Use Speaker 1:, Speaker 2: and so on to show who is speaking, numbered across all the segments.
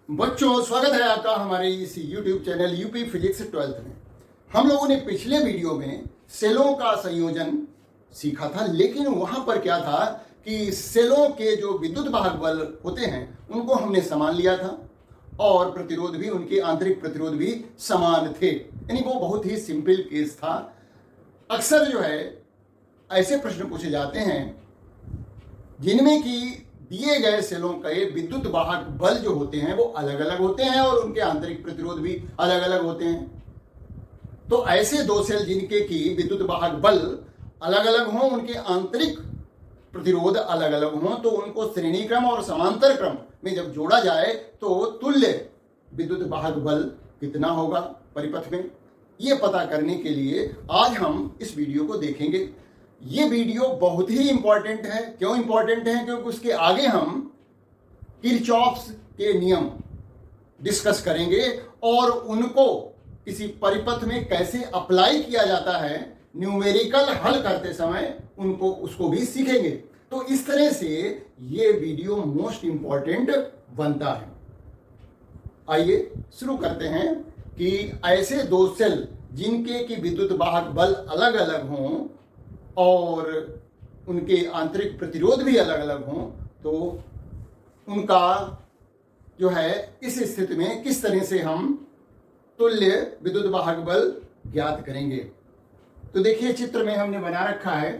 Speaker 1: बच्चों, स्वागत है आपका हमारे इस YouTube channel UP physics 12th में। हम लोगों ने पिछले वीडियो में सेलों का संयोजन सीखा था, लेकिन वहां पर क्या था कि सेलों के जो विद्युत वाहक बल होते हैं उनको हमने समान लिया था और प्रतिरोध भी, उनके आंतरिक प्रतिरोध भी समान थे। यानी वो बहुत ही सिंपल केस था। अक्सर जो है ऐसे प्रश्न पूछे जाते हैं जिनमें कि दिए गए सेलों के विद्युत वाहक बल जो होते हैं वो अलग अलग होते हैं और उनके आंतरिक प्रतिरोध भी अलग अलग होते हैं। तो ऐसे दो सेल जिनके की विद्युत वाहक बल अलग अलग हों, उनके आंतरिक प्रतिरोध अलग अलग हों, तो उनको श्रेणी क्रम और समांतर क्रम में जब जोड़ा जाए तो तुल्य विद्युत वाहक बल कितना होगा परिपथ में, ये पता करने के लिए आज हम इस वीडियो को देखेंगे। ये वीडियो बहुत ही इंपॉर्टेंट है। क्यों इंपॉर्टेंट है? क्योंकि उसके आगे हम किरचॉफ्स के नियम डिस्कस करेंगे और उनको किसी परिपथ में कैसे अप्लाई किया जाता है, न्यूमेरिकल हल करते समय उनको उसको भी सीखेंगे। तो इस तरह से ये वीडियो मोस्ट इंपॉर्टेंट बनता है। आइए शुरू करते हैं कि ऐसे दो सेल जिनके की विद्युत वाहक बल अलग अलग हों और उनके आंतरिक प्रतिरोध भी अलग अलग हों, तो उनका जो है इस स्थिति में किस तरह से हम तुल्य विद्युत वाहक बल ज्ञात करेंगे। तो देखिए, चित्र में हमने बना रखा है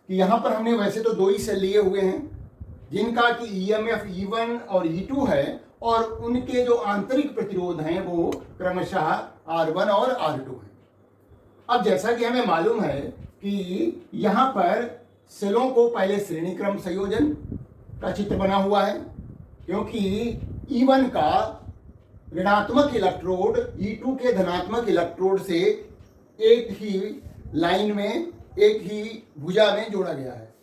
Speaker 1: कि यहां पर हमने वैसे तो दो ही सेल लिए हुए हैं जिनका कि ईएमएफ E1 और E2 है और उनके जो आंतरिक प्रतिरोध हैं वो क्रमशः R1 और R2 है। अब जैसा कि हमें मालूम है कि यहां पर सेलों को पहले श्रेणी क्रम संयोजन का चित्र बना हुआ है, क्योंकि E1 का ऋणात्मक इलेक्ट्रोड E2 के धनात्मक इलेक्ट्रोड से एक ही लाइन में, एक ही भुजा में जोड़ा गया है।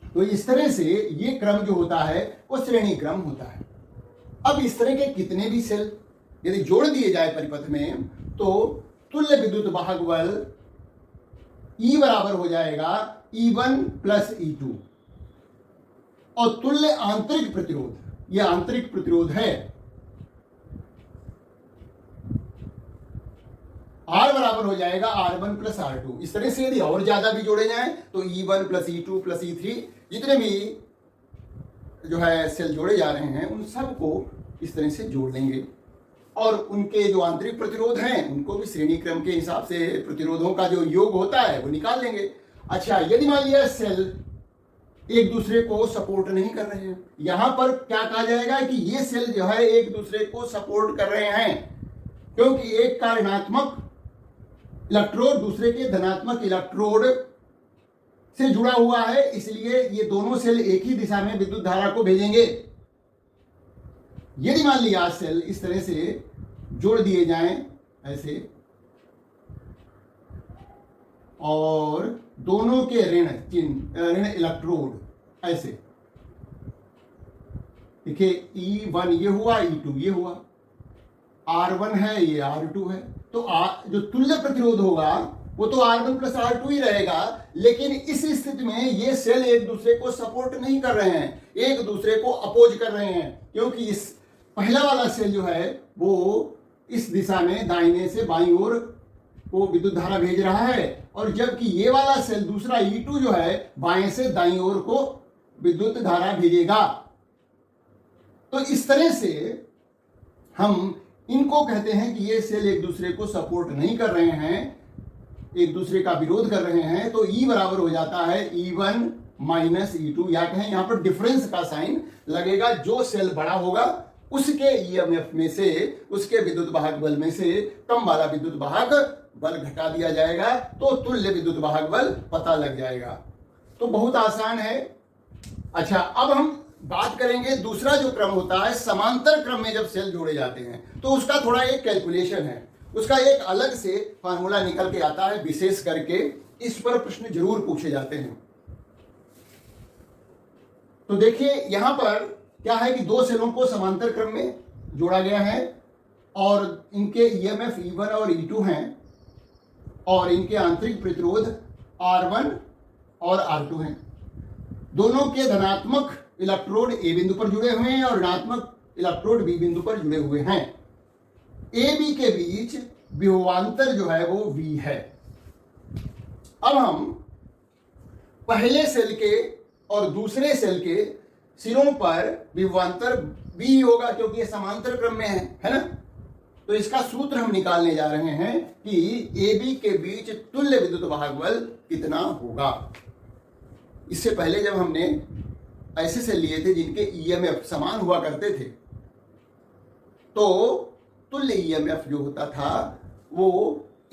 Speaker 1: तो इस तरह से ये क्रम जो होता है वो श्रेणी क्रम होता है। अब इस तरह के कितने भी सेल यदि जोड़ दिए जाए परिपथ में तो तुल्य विद्युत वाहक बल E बराबर हो जाएगा E1 प्लस E2 और तुल्य आंतरिक प्रतिरोध, यह आंतरिक प्रतिरोध है, R बराबर हो जाएगा R1 प्लस R2। इस तरह से यदि और ज्यादा भी जोड़े जाएं तो E1 plus E2 plus E3, जितने भी जो है सेल जोड़े जा रहे हैं उन सबको इस तरह से जोड़ लेंगे और उनके जो आंतरिक प्रतिरोध हैं उनको भी श्रेणी क्रम के हिसाब से प्रतिरोधों का जो योग होता है वो निकाल लेंगे। अच्छा, यदि मान लिया सेल एक दूसरे को सपोर्ट नहीं कर रहे हैं, यहां पर क्या कहा जाएगा कि ये सेल जो है एक दूसरे को सपोर्ट कर रहे हैं, क्योंकि एक का ऋणात्मक इलेक्ट्रोड दूसरे के धनात्मक इलेक्ट्रोड से जुड़ा हुआ है, इसलिए ये दोनों सेल एक ही दिशा में विद्युत धारा को भेजेंगे। यदि मान लिया सेल इस तरह से जोड़ दिए जाएं ऐसे और दोनों के ऋण इलेक्ट्रोड ऐसे, देखिए E1 ये हुआ, E2 ये हुआ, R1 है, ये R2 है, तो जो तुल्य प्रतिरोध होगा वो तो R1 प्लस R2 ही रहेगा। लेकिन इस स्थिति में ये सेल एक दूसरे को सपोर्ट नहीं कर रहे हैं, एक दूसरे को अपोज कर रहे हैं, क्योंकि इस पहला वाला सेल जो है वो इस दिशा में दाहिने से बाईं ओर को विद्युत धारा भेज रहा है और जबकि ये वाला सेल दूसरा E2 जो है बाएं से दाईं ओर को विद्युत धारा भेजेगा। तो इस तरह से हम इनको कहते हैं कि ये सेल एक दूसरे को सपोर्ट नहीं कर रहे हैं, एक दूसरे का विरोध कर रहे हैं। तो E बराबर हो जाता है E1 माइनस E2, या कहें यहां पर डिफरेंस का साइन लगेगा। जो सेल बड़ा होगा उसके ईएमएफ में से, उसके विद्युत वाहक बल में से कम वाला विद्युत वाहक बल घटा दिया जाएगा, तो तुल्य विद्युत वाहक बल पता लग जाएगा। तो बहुत आसान है। अच्छा, अब हम बात करेंगे दूसरा जो क्रम होता है समांतर क्रम में जब सेल जोड़े जाते हैं, तो उसका थोड़ा एक कैलकुलेशन है, उसका एक अलग से फार्मूला निकल के आता है। विशेष करके इस पर प्रश्न जरूर पूछे जाते हैं। तो देखिए, यहां पर क्या है कि दो सेलों को समांतर क्रम में जोड़ा गया है और इनके ईएमएफ E1 और E2 हैं और इनके आंतरिक प्रतिरोध R1 और R2 हैं। दोनों के धनात्मक इलेक्ट्रोड ए बिंदु पर जुड़े हुए हैं और ऋणात्मक इलेक्ट्रोड बी बिंदु पर जुड़े हुए हैं। ए बी के बीच विभवांतर जो है वो V है। अब हम पहले सेल के और दूसरे सेल के सिरों पर विभवांतर V होगा, क्योंकि ये समांतर क्रम में है ना। तो इसका सूत्र हम निकालने जा रहे हैं कि ए बी के बीच तुल्य विद्युत वाहक बल कितना होगा। इससे पहले जब हमने ऐसे सेल लिए थे जिनके ईएमएफ समान हुआ करते थे, तो तुल्य ईएमएफ जो होता था वो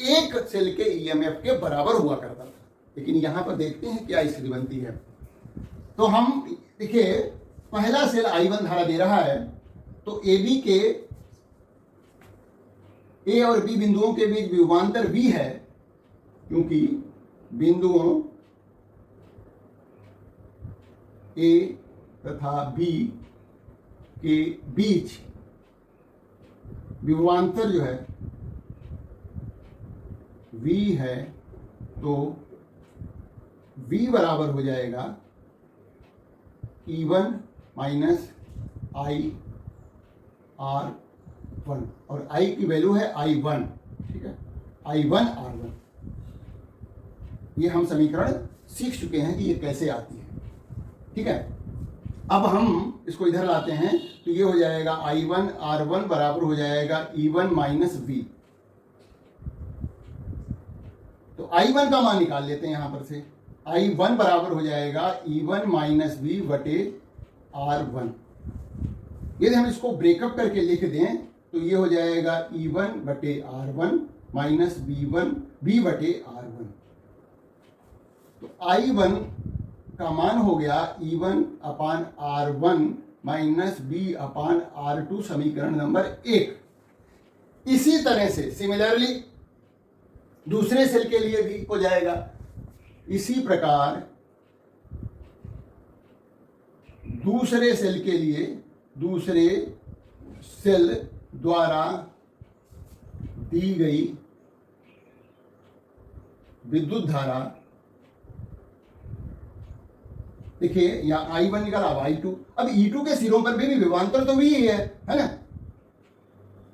Speaker 1: एक सेल के ईएमएफ के बराबर हुआ करता था। लेकिन यहां पर देखते हैं क्या स्थिति बनती है। तो हम देखिए, पहला सेल I1 धारा दे रहा है, तो ए बी के ए और बी बिंदुओं के बीच विभवांतर V है, क्योंकि बिंदुओं ए तथा बी के बीच विभवांतर जो है V है, तो V बराबर हो जाएगा E1 माइनस I R1, और I की वैल्यू है I1, ठीक है, I1 R1। ये हम समीकरण सीख चुके हैं कि ये कैसे आती है, ठीक है। अब हम इसको इधर लाते हैं, तो ये हो जाएगा I1 R1 बराबर हो जाएगा E1 माइनस V। तो I1 का मान निकाल लेते हैं यहां पर से। I1 बराबर हो जाएगा E1 माइनस V बटे R1। यदि हम इसको ब्रेकअप करके लिख दें तो ये हो जाएगा E1 बटे R1 माइनस V बटे R1। तो I1 का मान हो गया E1 अपान R1 माइनस V अपान R2, समीकरण नंबर 1। इसी तरह से सिमिलरली दूसरे सेल के लिए भी हो जाएगा। इसी प्रकार दूसरे सेल के लिए दूसरे सेल द्वारा दी गई विद्युत धारा, देखिए यहां I1 निकाला, अब I2। अब E2 के सिरों पर भी विभवांतर तो भी है ना।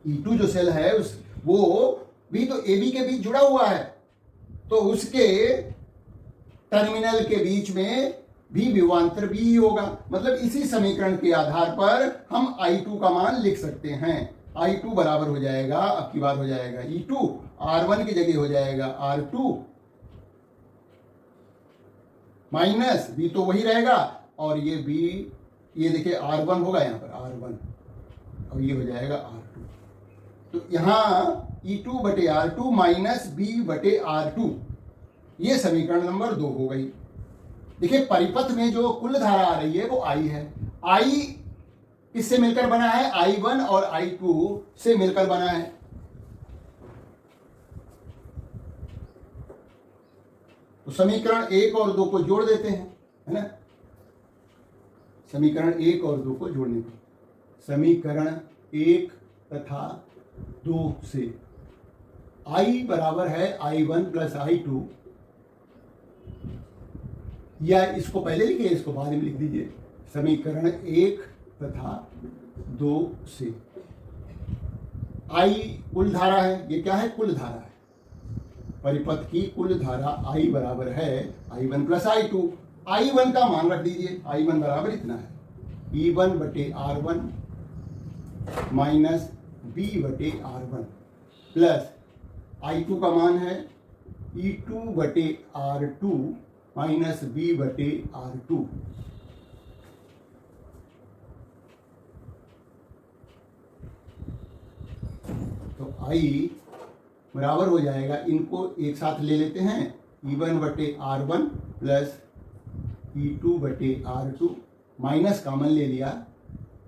Speaker 1: E2 जो सेल है वो भी तो AB के बीच जुड़ा हुआ है, तो उसके टर्मिनल के बीच में भी विभवांतर भी होगा। मतलब इसी समीकरण के आधार पर हम I2 का मान लिख सकते हैं। I2 बराबर हो जाएगा, अब की बार हो जाएगा E2, R1 की जगह हो जाएगा R2 माइनस V तो वही रहेगा, और ये V, ये देखिए R1 होगा यहाँ पर R1, और ये हो जाएगा R2। तो यहाँ E2 बटे R2 माइनस V बटे R2, ये समीकरण नंबर 2 हो गई। देखिए परिपथ में जो कुल धारा आ रही है वो I है। I किससे मिलकर बना है? I1 और I2 से मिलकर बना है। तो समीकरण 1 और 2 को जोड़ देते हैं, है ना। समीकरण 1 और 2 को जोड़ने पर समीकरण 1 तथा 2 से I बराबर है I1 प्लस I2, या इसको पहले लिखिए, इसको बाद में लिख दीजिए। समीकरण 1 तथा 2 से I कुल धारा है, ये क्या है? कुल धारा है। परिपथ की कुल धारा I बराबर है I1 प्लस I2। I1 का मान रख दीजिए, I1 बराबर इतना है E1 बटे R1 माइनस B बटे R1 प्लस I2 का मान है E2 बटे R2 माइनस B बटे R2। तो I बराबर हो जाएगा, इनको एक साथ ले लेते हैं, E1 बटे R1 प्लस E2 बटे R2, माइनस कॉमन ले लिया,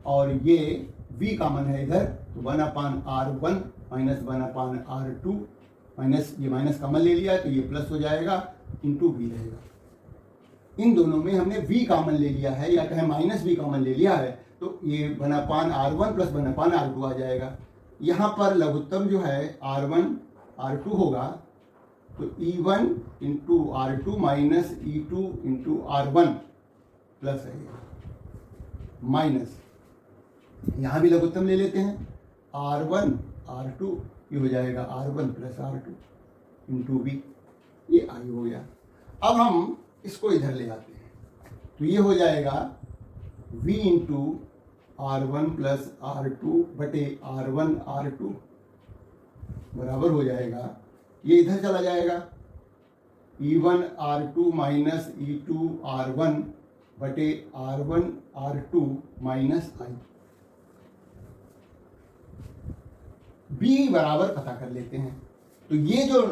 Speaker 1: और ये V कॉमन है इधर, तो 1/R1 माइनस 1/R2, माइनस ये माइनस कॉमन ले लिया तो ये प्लस हो जाएगा, इंटू V रहेगा। इन दोनों में हमने V कॉमन ले लिया है, या कहें माइनस V कॉमन ले लिया है, तो ये 1/R1 प्लस 1/R2 आ जाएगा। यहाँ पर लघुत्तम जो है R1 R2 होगा, तो E1 into R2 minus E2 into R1 plus है माइनस यहाँ भी लघुत्तम ले लेते हैं, R1 R2, ये हो जाएगा R1 plus R2 into B, ये आई हो गया। अब हम इसको इधर ले आते हैं, तो ये हो जाएगा V into R1 plus R2 बटे R1 R2 बराबर हो जाएगा, ये इधर चला जाएगा, E1 R2 minus E2 R1 बटे R1 R2 माइनस आई। B बराबर पता कर लेते हैं, तो ये जो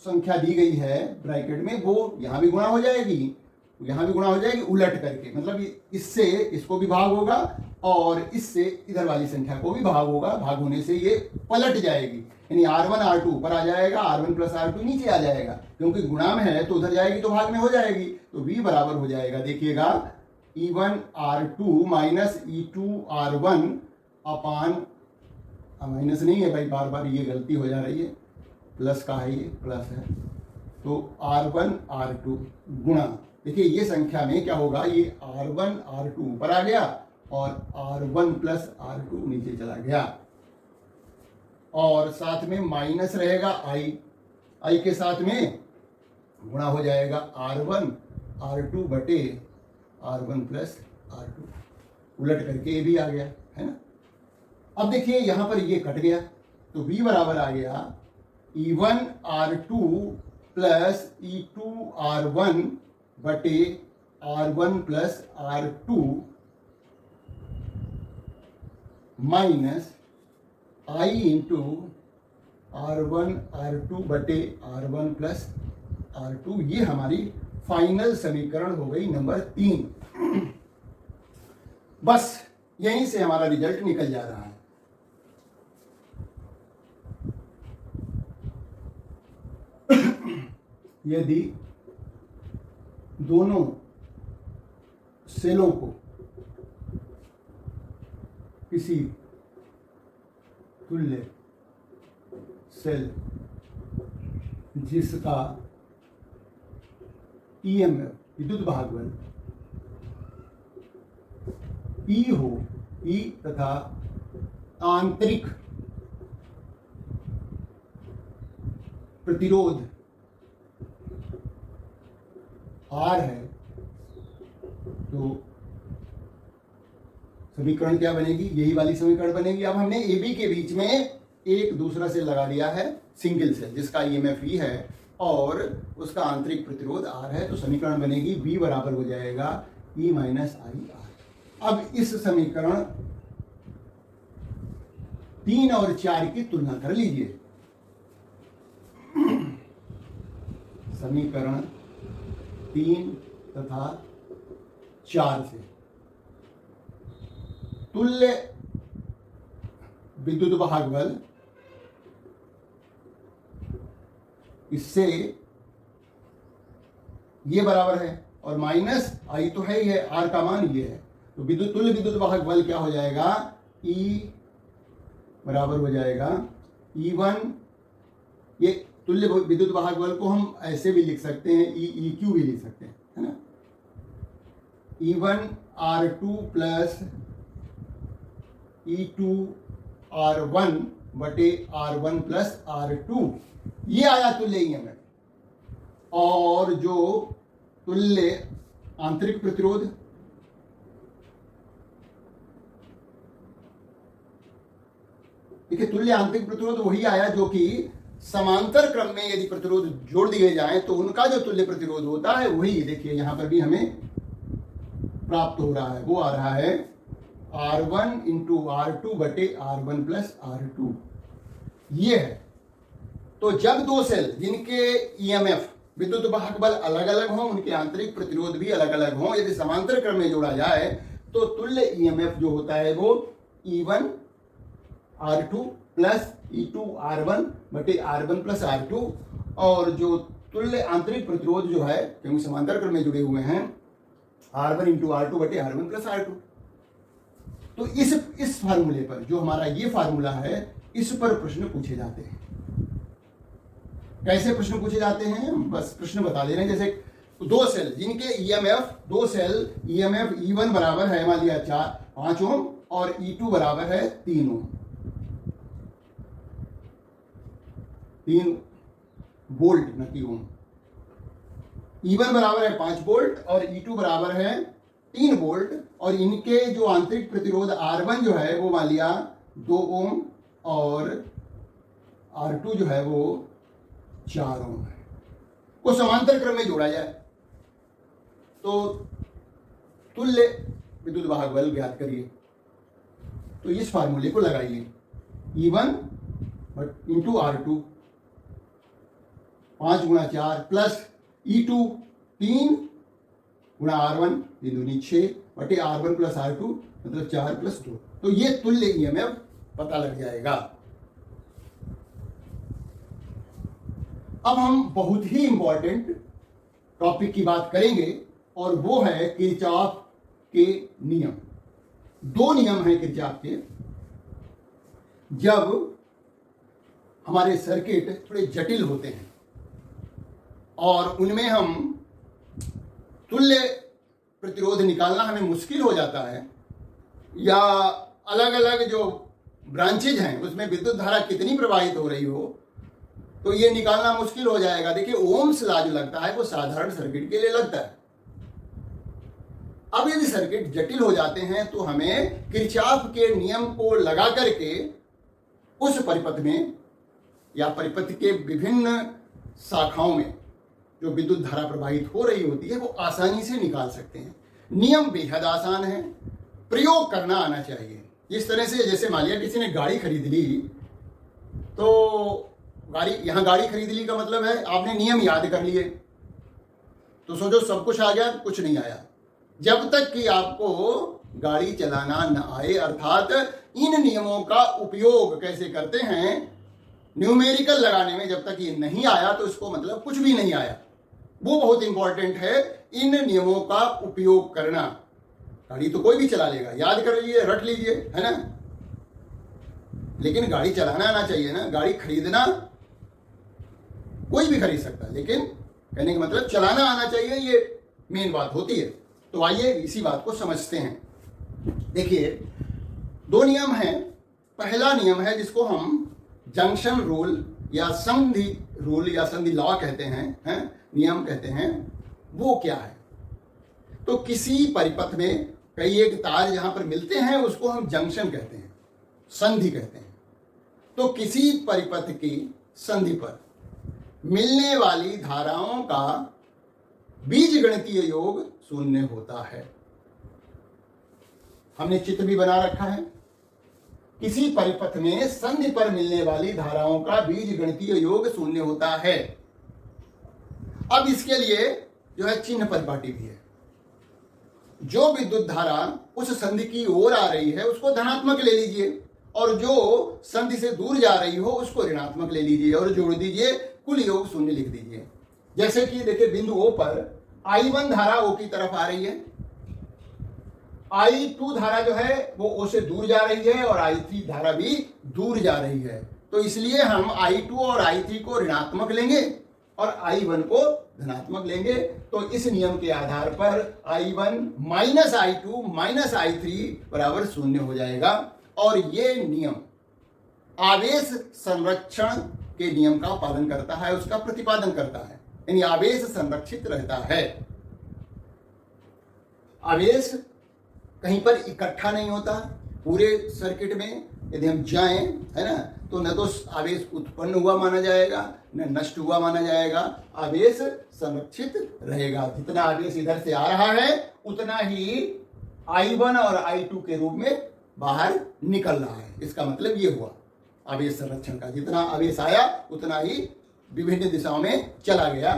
Speaker 1: संख्या दी गई है ब्रैकेट में वो यहाँ भी गुणा हो जाएगी, यहाँ भी गुणा हो जाएगी उलट करके, मतलब इससे इसको भी भाग होगा और इससे इधर वाली संख्या को भी भाग होगा, भाग होने से ये पलट जाएगी, यानी R1 R2 ऊपर आ जाएगा, R1 प्लस R2 नीचे आ जाएगा, क्योंकि गुणा में है तो उधर जाएगी तो भाग में हो जाएगी, तो V बराबर हो जाएगा, देखिएगा E1 R2 minus E2 R1 अपान, माइनस नहीं है भाई, बार बार ये गलती हो जा रही है, प्लस का है, ये प्लस है, तो R1 R2 गुणा, देखिए ये संख्या में क्या होगा, ये R1 R2 ऊपर आ गया और R1 प्लस R2 नीचे चला गया, और साथ में माइनस रहेगा आई के साथ में गुणा हो जाएगा R1 R2 बटे R1 प्लस R2, उलट करके ये भी आ गया है ना। अब देखिए यहां पर ये कट गया, तो V बराबर आ गया E1 R2 plus E2 R1 बटे R1 प्लस R2 माइनस आई इंटू R1 R2 बटे R1 प्लस R2, ये हमारी फाइनल समीकरण हो गई नंबर 3। बस यहीं से हमारा रिजल्ट निकल जा रहा है। यदि दोनों सेलों को किसी तुल्य सेल जिसका ईएमएफ विद्युत भागबल ई हो, ई तथा आंतरिक प्रतिरोध आर है, तो समीकरण क्या बनेगी, यही वाली समीकरण बनेगी। अब हमने ए बी के बीच में एक दूसरा से लगा दिया है सिंगल सेल जिसका ईएमएफ ई है और उसका आंतरिक प्रतिरोध आर है, तो समीकरण बनेगी बी बराबर हो जाएगा ई माइनस आई आर। अब इस समीकरण 3 और 4 की तुलना कर लीजिए। समीकरण 3 तथा 4 से तुल्य विद्युत भागबल, इससे ये बराबर है और माइनस आई तो है ही है, आर का मान ये है, तो विद्युत तुल्य विद्युत भागबल क्या हो जाएगा, ई बराबर हो जाएगा E1, ये तुल्य विद्युत भागबल को हम ऐसे भी लिख सकते हैं, ई क्यू भी लिख सकते हैं, है ना, E1 R2 plus E2 R1 बटे R1 प्लस R2, ये आया तुल्य ईएमएफ। और जो तुल्य आंतरिक प्रतिरोध, देखिए तुल्य आंतरिक प्रतिरोध वही आया जो कि समांतर क्रम में यदि प्रतिरोध जोड़ दिए जाएं तो उनका जो तुल्य प्रतिरोध होता है वही, देखिए यहां पर भी हमें प्राप्त हो रहा है, वो आ रहा है R1 इंटू R2 बटे R1 प्लस R2, ये है। तो जब दो सेल जिनके ईएमएफ विद्युत भागबल अलग अलग हों, उनके आंतरिक प्रतिरोध भी अलग अलग हों, यदि समांतर क्रम में जोड़ा जाए तो तुल्य ईएमएफ जो होता है वो E1 R2 plus E2 R1 बटे R1 प्लस R2, और जो तुल्य आंतरिक प्रतिरोध जो है क्योंकि समांतर क्रम में जुड़े हुए हैं R1 इंटू R2 बटे R1 प्लस R2। तो इस फार्मूले पर, जो हमारा ये फार्मूला है, इस पर प्रश्न पूछे जाते हैं। कैसे प्रश्न पूछे जाते हैं, बस प्रश्न बता दे रहे हैं। जैसे दो सेल जिनके ईएमएफ, दो सेल ईएमएफ E1 बराबर है मान लिया 5 ओम और E2 बराबर है 3 ओम। 3 वोल्ट न कि ओम। E1 बराबर है 5 वोल्ट और E2 बराबर है 3 वोल्ट, और इनके जो आंतरिक प्रतिरोध R1 जो है वो मान लिया 2 ओम और R2 जो है वो 4 ओम है। को समांतर क्रम में जोड़ा जाए तो तुल्य विद्युत वाहक बल ज्ञात करिए। तो इस फार्मूले को लगाइए, E1 इंटू R2 5 गुणा 4 प्लस E2 3 गुणा R1 दूनी 6 बटे R1 प्लस R2 मतलब 4 प्लस 2। तो ये तुल्य EMF पता लग जाएगा। अब हम बहुत ही इंपॉर्टेंट टॉपिक की बात करेंगे और वो है किरचॉफ के नियम। 2 नियम हैं किरचॉफ के। जब हमारे सर्किट थोड़े जटिल होते हैं और उनमें हम तुल्य प्रतिरोध निकालना हमें मुश्किल हो जाता है, या अलग अलग जो ब्रांचेज हैं उसमें विद्युत धारा कितनी प्रवाहित हो रही हो, तो ये निकालना मुश्किल हो जाएगा। देखिए ओम्स लॉ जो लगता है वो साधारण सर्किट के लिए लगता है। अब यदि सर्किट जटिल हो जाते हैं तो हमें किरचॉफ के नियम को लगा करके उस परिपथ में या परिपथ के विभिन्न शाखाओं में जो विद्युत धारा प्रवाहित हो रही होती है वो आसानी से निकाल सकते हैं। नियम बेहद आसान है, प्रयोग करना आना चाहिए। इस तरह से जैसे मान लिया किसी ने गाड़ी खरीद ली, तो गाड़ी खरीद ली का मतलब है आपने नियम याद कर लिए, तो सोचो सब कुछ आ गया, कुछ नहीं आया। जब तक कि आपको गाड़ी चलाना न आए, अर्थात इन नियमों का उपयोग कैसे करते हैं न्यूमेरिकल लगाने में, जब तक ये नहीं आया तो इसको मतलब कुछ भी नहीं आया। वो बहुत इंपॉर्टेंट है, इन नियमों का उपयोग करना। गाड़ी तो कोई भी चला लेगा, याद कर लीजिए, रट लीजिए, है ना, लेकिन गाड़ी चलाना आना चाहिए ना। गाड़ी खरीदना कोई भी खरीद सकता है, लेकिन कहने का मतलब चलाना आना चाहिए, ये मेन बात होती है। तो आइए इसी बात को समझते हैं। देखिए 2 नियम हैं। पहला नियम है जिसको हम जंक्शन रूल या संधि रूल या संधि लॉ कहते हैं, नियम कहते हैं। वो क्या है? तो किसी परिपथ में कई एक तार जहां पर मिलते हैं उसको हम जंक्शन कहते हैं, संधि कहते हैं। तो किसी परिपथ की संधि पर मिलने वाली धाराओं का बीजगणितीय योग 0 होता है। हमने चित्र भी बना रखा है। किसी परिपथ में संधि पर मिलने वाली धाराओं का बीजगणितीय योग 0 होता है। अब इसके लिए जो है चिन्ह परिपाटी भी है। जो विद्युत धारा उस संधि की ओर आ रही है उसको धनात्मक ले लीजिए, और जो संधि से दूर जा रही हो उसको ऋणात्मक ले लीजिए और जोड़ दीजिए, कुल योग 0 लिख दीजिए। जैसे कि देखिए बिंदु O पर I1 धारा O की तरफ आ रही है, I2 धारा जो है वो O से दूर जा रही है और I3 धारा भी दूर जा रही है। तो इसलिए हम I2 और I3 को ऋणात्मक लेंगे और I1 को धनात्मक लेंगे। तो इस नियम के आधार पर I1 minus I2 minus I3 बराबर 0 हो जाएगा। और ये नियम आवेश संरक्षण के नियम का पालन करता है, उसका प्रतिपादन करता है, यानी आवेश संरक्षित रहता है। आवेश कहीं पर इकट्ठा नहीं होता। पूरे सर्किट में यदि हम जाएं, है ना, तो न तो आवेश उत्पन्न हुआ माना जाएगा न नष्ट हुआ माना जाएगा। आवेश संरक्षित रहेगा। जितना आवेश इधर से आ रहा है उतना ही I1 और I2 के रूप में बाहर निकल रहा है। इसका मतलब ये हुआ आवेश संरक्षण का, जितना आवेश आया उतना ही विभिन्न दिशाओं में चला गया।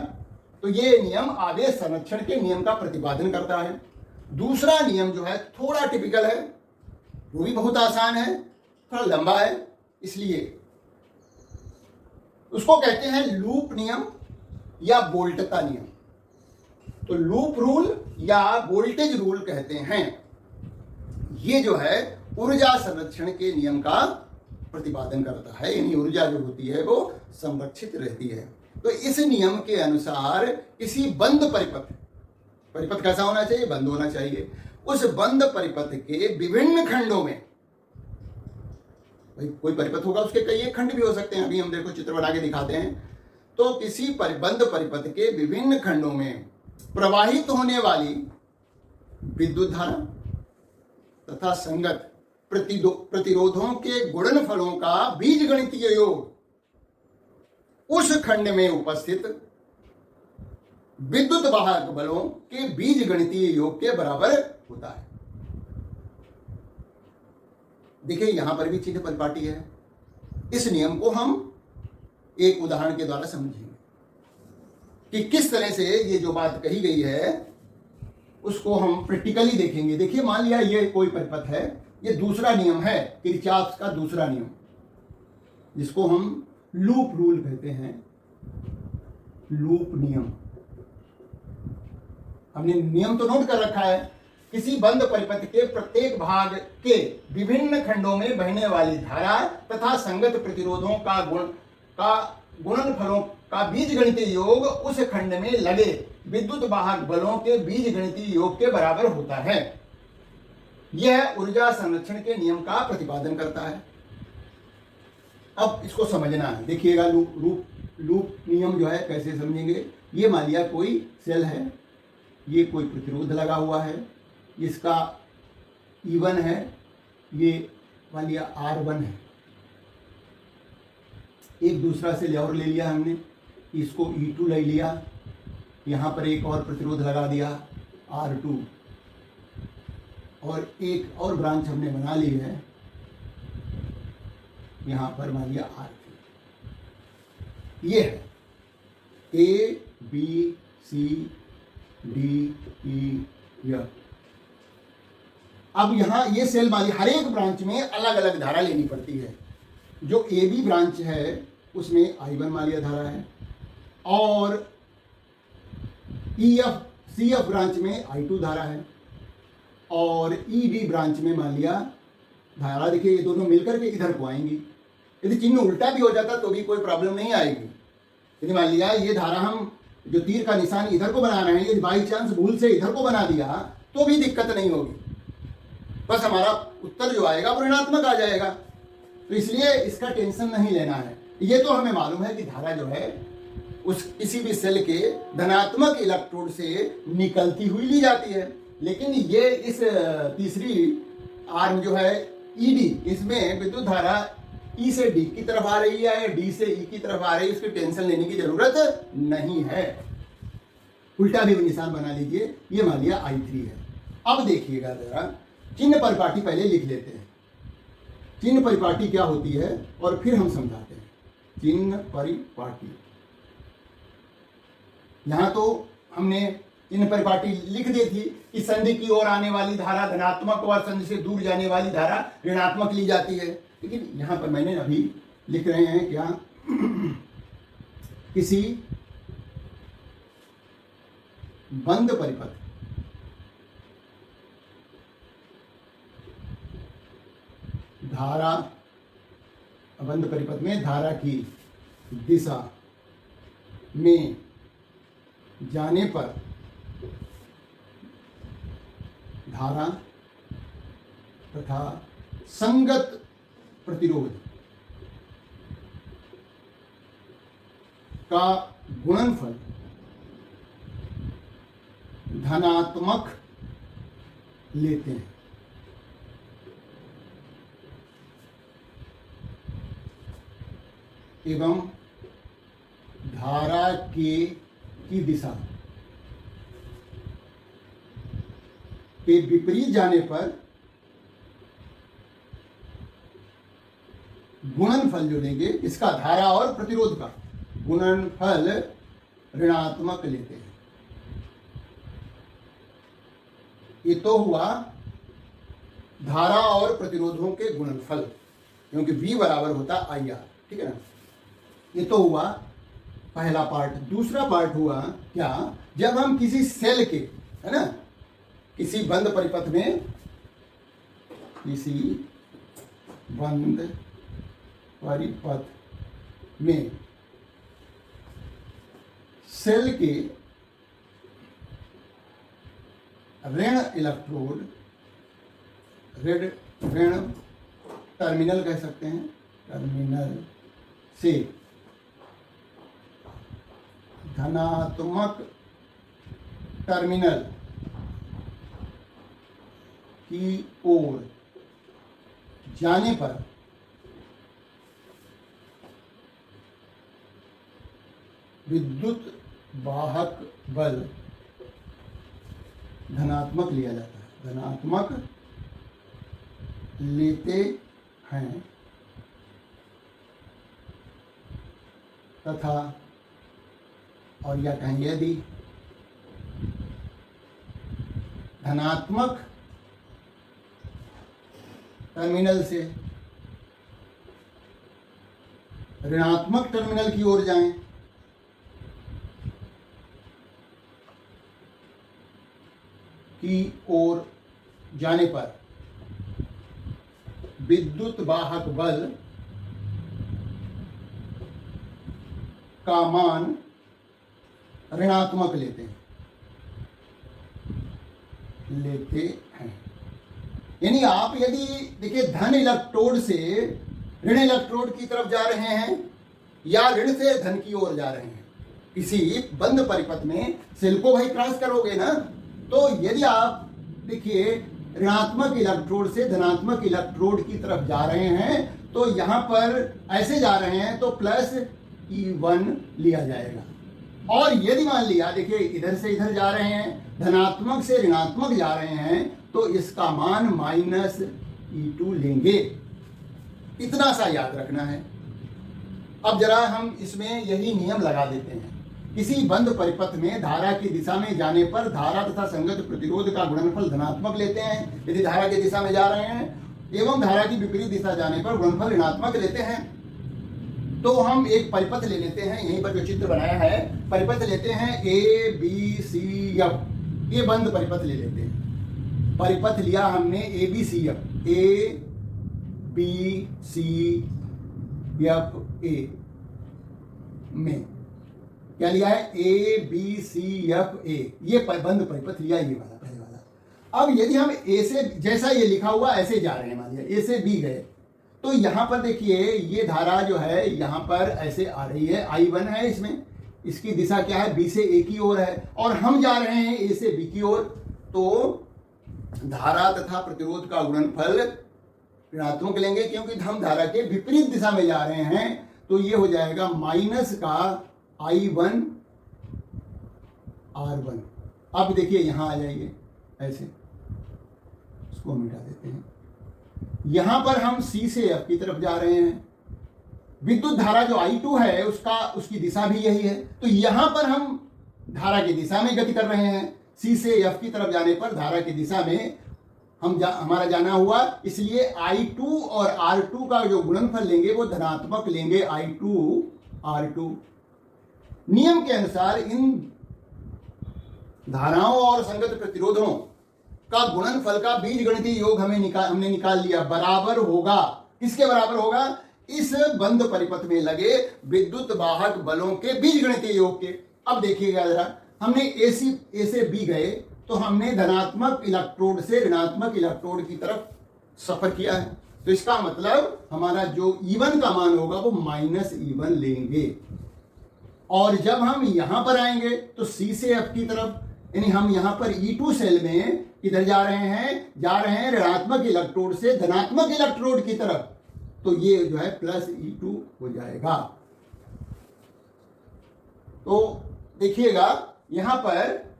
Speaker 1: तो ये नियम आवेश संरक्षण के नियम का प्रतिपादन करता है। दूसरा नियम जो है थोड़ा टिपिकल है, वो भी बहुत आसान है, थोड़ा लंबा है, इसलिए उसको कहते हैं लूप नियम या वोल्टता नियम। तो लूप रूल या वोल्टेज रूल कहते हैं। ये जो है ऊर्जा संरक्षण के नियम का प्रतिपादन करता है, यानी ऊर्जा जो होती है वो संरक्षित रहती है। तो इस नियम के अनुसार किसी बंद परिपथ परिपथ कैसा होना चाहिए? बंद होना चाहिए। उस बंद परिपथ के विभिन्न खंडों में, भाई कोई परिपथ होगा उसके कई एक खंड भी हो सकते हैं, अभी हम देखो चित्र बना के दिखाते हैं। तो किसी बंद परिपथ के विभिन्न खंडों में प्रवाहित होने वाली विद्युत धारा तथा संगत प्रतिरोधों के गुणनफलों का बीजगणितीय योग उस खंड में उपस्थित विद्युत वाहक बलों के बीजगणितीय योग के बराबर होता है। देखिए यहां पर भी चिन्ह परिपाटी है। इस नियम को हम एक उदाहरण के द्वारा समझेंगे कि किस तरह से ये जो बात कही गई है उसको हम प्रैक्टिकली देखेंगे। देखिए मान लिया ये कोई परिपथ है, ये दूसरा नियम है किरचॉफ का दूसरा नियम, जिसको हम लूप रूल कहते हैं। लूप नियम हमने नियम तो नोट कर रखा है। किसी बंद परिपथ के प्रत्येक भाग के विभिन्न खंडों में बहने वाली धारा तथा संगत प्रतिरोधों का गुणनफलों का बीजगणितीय योग उस खंड में लगे विद्युत वाहक बलों के बीजगणितीय योग के बराबर होता है। यह ऊर्जा संरक्षण के नियम का प्रतिपादन करता है। अब इसको समझना है, देखिएगा लूप नियम जो है कैसे समझेंगे। ये मान लिया कोई सेल है, ये कोई प्रतिरोध लगा हुआ है, इसका E1 है, ये मान लिया R1 है। एक दूसरा सेल और ले लिया हमने, इसको E2 ले लिया, यहाँ पर एक और प्रतिरोध लगा दिया R2, और एक और ब्रांच हमने बना ली है, यहाँ पर मान लिया R3। ये है A B C D E F। अब यहाँ ये सेल मान लिया, हर एक ब्रांच में अलग अलग धारा लेनी पड़ती है। जो AB ब्रांच है उसमें I1 मान लिया धारा है, और CF ब्रांच में I2 धारा है, और ED ब्रांच में मान लिया धारा। देखिए ये दोनों मिलकर के इधर को आएंगी। यदि चिन्ह उल्टा भी हो जाता तो भी कोई प्रॉब्लम नहीं आएगी। यदि मान लिया ये धारा हम जो तीर का निशान इधर को बना रहे हैं, यदि बाई चांस भूल से इधर को बना दिया तो भी दिक्कत नहीं होगी, बस हमारा उत्तर जो आएगा वो ऋणात्मक आ जाएगा। तो इसलिए इसका टेंशन नहीं लेना है। ये तो हमें मालूम है कि धारा जो है उस किसी भी सेल के धनात्मक इलेक्ट्रोड से निकलती हुई ली जाती है, लेकिन ये इस तीसरी आर्म जो है ED, इसमें विद्युत धारा E से D की तरफ आ रही है या D से E की तरफ आ रही है, इसकी टेंशन लेने की जरूरत नहीं है। उल्टा भी निशान बना लीजिए। ये मान लिया I3 है। अब देखिएगा जरा, चिन्ह परिपाटी पहले लिख लेते हैं। चिन्ह परिपाटी क्या होती है और फिर हम समझाते हैं। चिन्ह परिपाटी, यहां तो हमने चिन्ह परिपाटी लिख दी थी कि संधि की ओर आने वाली धारा धनात्मक और संधि से दूर जाने वाली धारा ऋणात्मक ली जाती है। लेकिन यहां पर मैंने अभी लिख रहे हैं क्या, किसी बंद परिपथ धारा, बंद परिपथ में धारा की दिशा में जाने पर धारा तथा संगत प्रतिरोध का गुणनफल धनात्मक लेते हैं। एवं धारा की दिशा के विपरीत जाने पर गुणनफल जो लेंगे, इसका धारा और प्रतिरोध का गुणनफल ऋणात्मक लेते हैं। ये तो हुआ धारा और प्रतिरोधों के गुणनफल, क्योंकि V बराबर होता IR, ठीक है ना। ये तो हुआ पहला पार्ट। दूसरा पार्ट हुआ क्या, जब हम किसी सेल के, है ना, किसी बंद परिपथ में, किसी बंद परिपथ में सेल के ऋण इलेक्ट्रोड, ऋण टर्मिनल कह सकते हैं, टर्मिनल से धनात्मक टर्मिनल की ओर जाने पर विद्युत वाहक बल धनात्मक लिया जाता है, धनात्मक लेते हैं तथा, और या कहें यदि धनात्मक टर्मिनल से ऋणात्मक टर्मिनल की ओर जाएं की ओर जाने पर विद्युत वाहक बल का मान ऋणात्मक लेते हैं। यानी आप यदि देखिए धन इलेक्ट्रोड से ऋण इलेक्ट्रोड की तरफ जा रहे हैं या ऋण से धन की ओर जा रहे हैं, किसी बंद परिपथ में सेल को भाई क्रॉस करोगे ना, तो यदि आप देखिए ऋणात्मक इलेक्ट्रोड से धनात्मक इलेक्ट्रोड की तरफ जा रहे हैं तो यहां पर ऐसे जा रहे हैं तो प्लस E1 लिया जाएगा, और यदि मान लिया देखिए इधर से इधर जा रहे हैं, धनात्मक से ऋणात्मक जा रहे हैं तो इसका मान माइनस E2 लेंगे। इतना सा याद रखना है। अब जरा हम इसमें यही नियम लगा देते हैं। किसी बंद परिपथ में धारा की दिशा में जाने पर धारा तथा संगत प्रतिरोध का गुणनफल धनात्मक लेते हैं यदि धारा की दिशा में जा रहे हैं, एवं धारा की विपरीत दिशा जाने पर गुणनफल ऋणात्मक लेते हैं। तो हम एक परिपथ ले लेते हैं, यहीं पर जो चित्र बनाया है परिपथ लेते हैं A B C F, ये बंद परिपथ ले लेते हैं। परिपथ लिया हमने ABCF, ABCFA में क्या लिया है ABCFA, ये बंद परिपथ लिया ये वाला पहले वाला। अब यदि हम A से, जैसा ये लिखा हुआ ऐसे जा रहे हैं, मान लिया A से B गए तो यहां पर देखिए ये धारा जो है यहां पर ऐसे आ रही है, I1 है इसमें, इसकी दिशा क्या है B से A की ओर है और हम जा रहे हैं A से B की ओर, तो धारा तथा प्रतिरोध का गुणनफल ऋणात्मक लेंगे क्योंकि हम धारा के विपरीत दिशा में जा रहे हैं, तो ये हो जाएगा माइनस का I1 R1। अब देखिए यहां आ जाइए, ऐसे इसको मिटा देते हैं। यहां पर हम C से F की तरफ जा रहे हैं, विद्युत धारा जो I2 है उसकी दिशा भी यही है, तो यहां पर हम धारा की दिशा में गति कर रहे हैं। C से F की तरफ जाने पर धारा की दिशा में हमारा जाना हुआ, इसलिए I2 और R2 का जो गुणनफल लेंगे वो धनात्मक लेंगे, I2 R2। नियम के अनुसार इन धाराओं और संगत प्रतिरोधों का गुणनफल का बीजगणितीय योग हमने निकाल लिया, बराबर होगा, किसके बराबर होगा? इस बंद परिपथ में लगे विद्युत वाहक बलों के बीजगणितीय योग के। अब देखिएगा जरा, हमने ए से बी गए तो हमने धनात्मक इलेक्ट्रोड से ऋणात्मक इलेक्ट्रोड की तरफ सफर किया है, तो इसका मतलब हमारा जो E1 का मान होगा वो माइनस E1 लेंगे। और जब हम यहां पर आएंगे तो C से F की तरफ, यानी हम यहां पर E2 सेल में इधर जा रहे हैं ऋणात्मक इलेक्ट्रोड से धनात्मक इलेक्ट्रोड की तरफ, तो ये जो है प्लस E2 हो जाएगा। तो देखिएगा यहां पर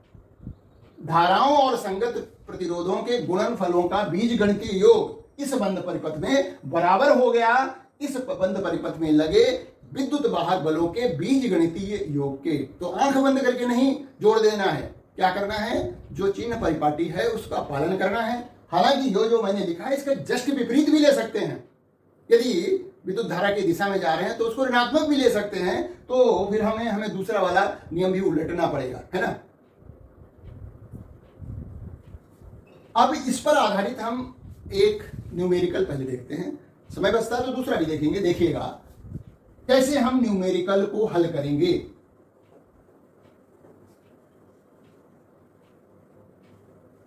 Speaker 1: धाराओं और संगत प्रतिरोधों के गुणनफलों का बीजगणितीय योग इस बंद परिपथ में बराबर हो गया इस बंद परिपथ में लगे विद्युत वाहक बलों के बीजगणितीय योग के। तो आंख बंद करके नहीं जोड़ देना है, क्या करना है, जो चिन्ह परिपाटी है उसका पालन करना है। हालांकि जो मैंने लिखा है इसका जस्ट विपरीत भी ले सकते हैं, यदि विद्युत धारा की दिशा में जा रहे हैं तो उसको ऋणात्मक भी ले सकते हैं, तो फिर हमें दूसरा वाला नियम भी उलटना पड़ेगा, है ना। अब इस पर आधारित हम एक न्यूमेरिकल पहले देखते हैं, समय बचता है तो दूसरा भी देखेंगे। देखिएगा कैसे हम न्यूमेरिकल को हल करेंगे।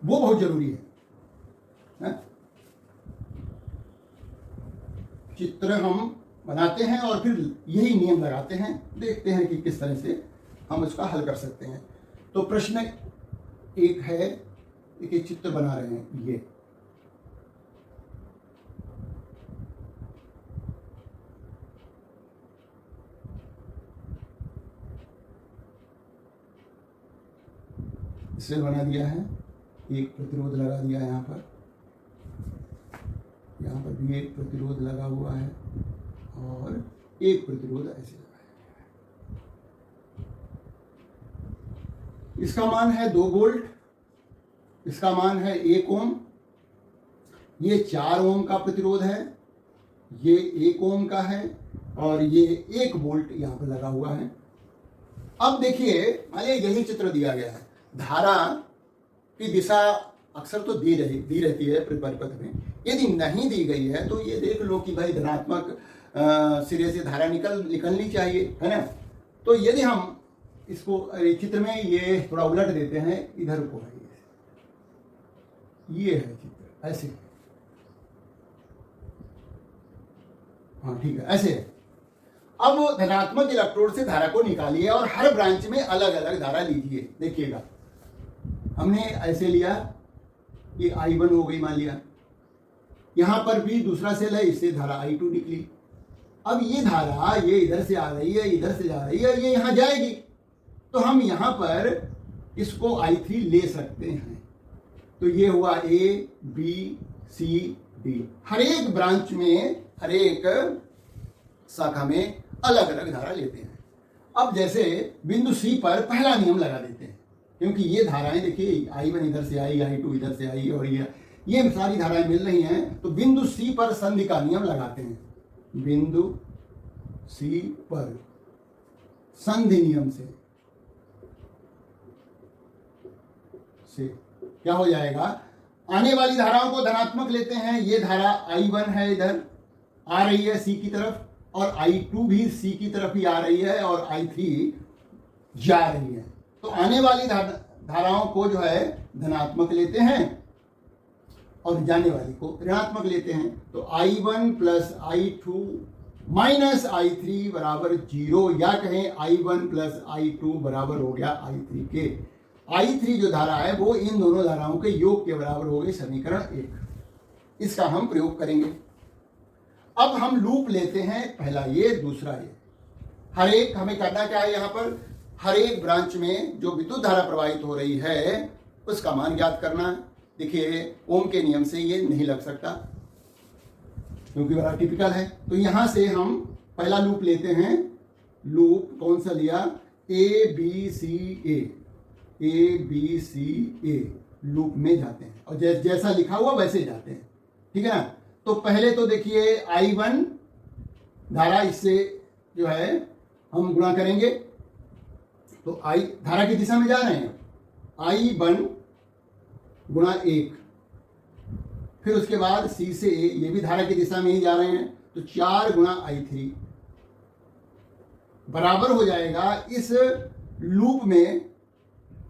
Speaker 1: वो बहुत जरूरी है। चित्र हम बनाते हैं और फिर यही नियम लगाते हैं, देखते हैं कि किस तरह से हम उसका हल कर सकते हैं। तो प्रश्न एक है, एक चित्र बना रहे हैं, ये इसे बना दिया है, एक प्रतिरोध लगा दिया है, यहाँ पर भी एक प्रतिरोध लगा हुआ है और एक प्रतिरोध ऐसे लगा है। इसका मान है 2 वोल्ट, इसका मान है 1 ओम, ये 4 ओम का प्रतिरोध है, ये 1 ओम का है और ये 1 वोल्ट यहाँ पर लगा हुआ है। अब देखिए, मान लीजिए यही चित्र दिया गया है, धारा की दिशा अक्सर तो दी रहती है परिपथ में, यदि नहीं दी गई है तो ये देख लो कि भाई धनात्मक सिरे से धारा निकलनी चाहिए, है ना। तो यदि हम इसको चित्र में ये थोड़ा उलट देते हैं, इधर को है, ये है चित्र ऐसे, हाँ ठीक है, ऐसे है। अब धनात्मक इलेक्ट्रोड से धारा को निकालिए और हर ब्रांच में अलग अलग धारा लीजिए। देखिएगा, हमने ऐसे लिया, ये I1 हो गई मान लिया, यहां पर भी दूसरा सेल है, इससे धारा I2 निकली। अब ये धारा ये इधर से आ रही है, इधर से जा रही है, ये यहां जाएगी, तो हम यहां पर इसको I3 ले सकते हैं। तो ये हुआ A, B, C, D। हर एक ब्रांच में, हर एक शाखा में अलग अलग धारा लेते हैं। अब जैसे बिंदु C पर पहला नियम लगा देते हैं, क्योंकि ये धाराएं देखिए, I1 इधर से आई, I2 इधर से आई और ये सारी धाराएं मिल रही हैं, तो बिंदु C पर संधि का नियम लगाते हैं। बिंदु C पर संधि नियम से क्या हो जाएगा, आने वाली धाराओं को धनात्मक लेते हैं। ये धारा I1 है, इधर आ रही है C की तरफ, और I2 भी C की तरफ ही आ रही है और I3 जा रही है। तो आने वाली धाराओं को जो है धनात्मक लेते हैं और जाने वाली को ऋणात्मक लेते हैं। तो I1 plus I2 minus I3 बराबर 0, या कहें I1 प्लस I2 बराबर हो गया I3 के। I3 जो धारा है वो इन दोनों धाराओं के योग के बराबर हो गई, समीकरण 1। इसका हम प्रयोग करेंगे। अब हम लूप लेते हैं, पहला ये, दूसरा ये। हर एक हमें करना क्या है, यहाँ पर हर एक ब्रांच में जो विद्युत धारा प्रवाहित हो रही है उसका मान ज्ञात करना है। देखिए, ओम के नियम से ये नहीं लग सकता क्योंकि बड़ा टिपिकल है। तो यहां से हम पहला लूप लेते हैं। लूप कौन सा लिया, A लूप में जाते हैं और जैसा लिखा हुआ वैसे जाते हैं, ठीक है ना। तो पहले तो देखिए, I1 धारा, इससे जो है हम गुणा करेंगे, तो I धारा की दिशा में जा रहे हैं, I1 गुणा 1, फिर उसके बाद C से A, ये भी धारा की दिशा में ही जा रहे हैं, तो 4 गुणा I3 बराबर हो जाएगा इस लूप में,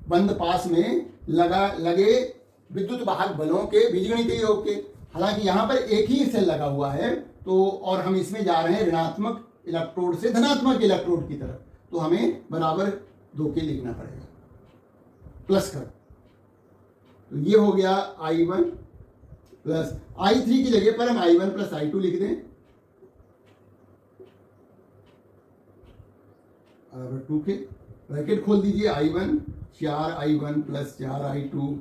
Speaker 1: बंद पास में लगे विद्युत वाहक बलों के बीजगणितीय योग के। हालांकि यहां पर एक ही सेल लगा हुआ है, तो और हम इसमें जा रहे हैं ऋणात्मक इलेक्ट्रोड से धनात्मक इलेक्ट्रोड की तरफ, तो हमें बराबर 2 के लिखना पड़ेगा, प्लस कर। तो ये हो गया I1 प्लस I3 की जगह पर हम I1 प्लस I2 लिख दें, बराबर 2 के। ब्रैकेट खोल दीजिए, I1 4I1 प्लस 4I2